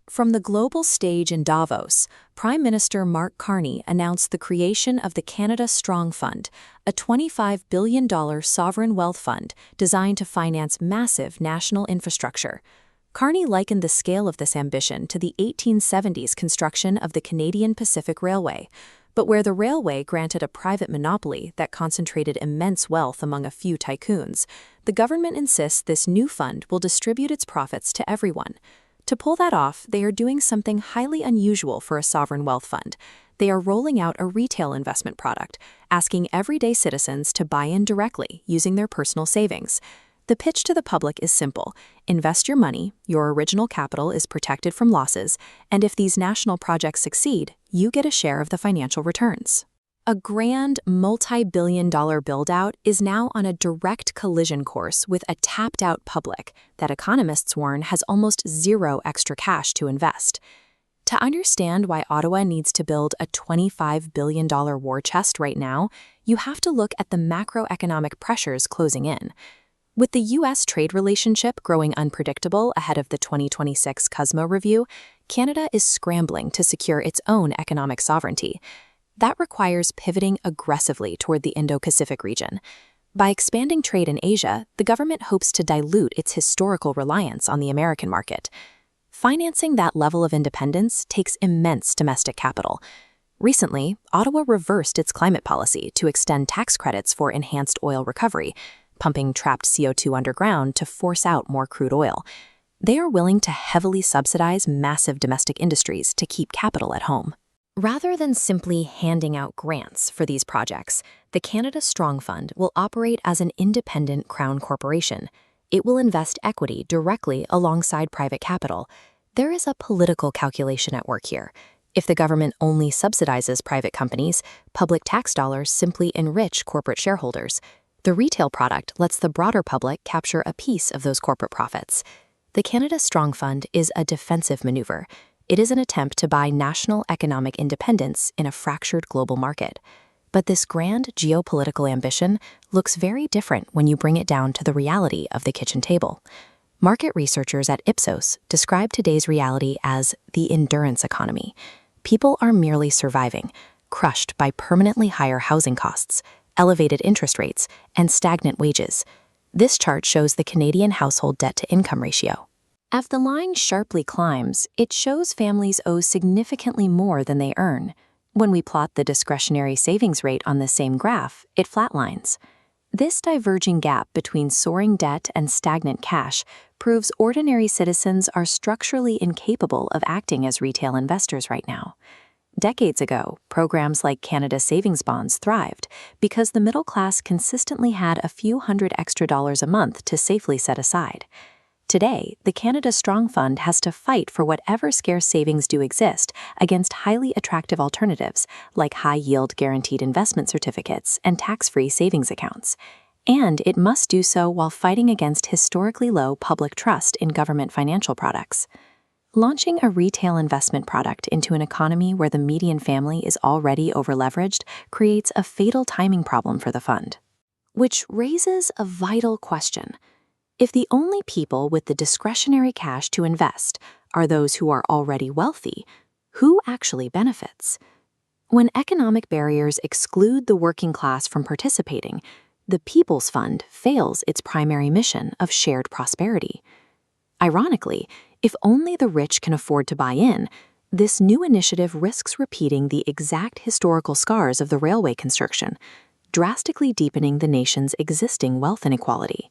From the global stage in Davos, Prime Minister Mark Carney announced the creation of the Canada Strong Fund, a $25 billion sovereign wealth fund designed to finance massive national infrastructure. Carney likened the scale of this ambition to the 1870s construction of the Canadian Pacific Railway, but where the railway granted a private monopoly that concentrated immense wealth among a few tycoons, the government insists this new fund will distribute its profits to everyone. To pull that off, they are doing something highly unusual for a sovereign wealth fund. They are rolling out a retail investment product, asking everyday citizens to buy in directly using their personal savings. The pitch to the public is simple. Invest your money, your original capital is protected from losses, and if these national projects succeed, you get a share of the financial returns. A grand, multi-billion-dollar buildout is now on a direct collision course with a tapped-out public that economists warn has almost zero extra cash to invest. To understand why Ottawa needs to build a $25 billion war chest right now, you have to look at the macroeconomic pressures closing in. With the U.S. trade relationship growing unpredictable ahead of the 2026 CUSMA review, Canada is scrambling to secure its own economic sovereignty. That requires pivoting aggressively toward the Indo-Pacific region. By expanding trade in Asia, the government hopes to dilute its historical reliance on the American market. Financing that level of independence takes immense domestic capital. Recently, Ottawa reversed its climate policy to extend tax credits for enhanced oil recovery, pumping trapped CO2 underground to force out more crude oil. They are willing to heavily subsidize massive domestic industries to keep capital at home. Rather than simply handing out grants for these projects, the Canada Strong Fund will operate as an independent Crown corporation. It will invest equity directly alongside private capital. There is a political calculation at work here. If the government only subsidizes private companies, public tax dollars simply enrich corporate shareholders. The retail product lets the broader public capture a piece of those corporate profits. The Canada Strong Fund is a defensive maneuver. It is an attempt to buy national economic independence in a fractured global market. But this grand geopolitical ambition looks very different when you bring it down to the reality of the kitchen table. Market researchers at Ipsos describe today's reality as the endurance economy. People are merely surviving, crushed by permanently higher housing costs, elevated interest rates, and stagnant wages. This chart shows the Canadian household debt-to-income ratio. As the line sharply climbs, it shows families owe significantly more than they earn. When we plot the discretionary savings rate on the same graph, it flatlines. This diverging gap between soaring debt and stagnant cash proves ordinary citizens are structurally incapable of acting as retail investors right now. Decades ago, programs like Canada Savings Bonds thrived because the middle class consistently had a few hundred extra dollars a month to safely set aside. Today, the Canada Strong Fund has to fight for whatever scarce savings do exist against highly attractive alternatives like high-yield guaranteed investment certificates and tax-free savings accounts. And it must do so while fighting against historically low public trust in government financial products. Launching a retail investment product into an economy where the median family is already overleveraged creates a fatal timing problem for the fund. Which raises a vital question. If the only people with the discretionary cash to invest are those who are already wealthy, who actually benefits? When economic barriers exclude the working class from participating, the People's Fund fails its primary mission of shared prosperity. Ironically, if only the rich can afford to buy in, this new initiative risks repeating the exact historical scars of the railway construction, drastically deepening the nation's existing wealth inequality.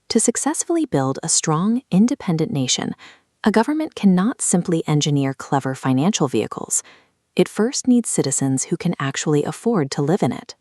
To successfully build a strong, independent nation, a government cannot simply engineer clever financial vehicles. It first needs citizens who can actually afford to live in it.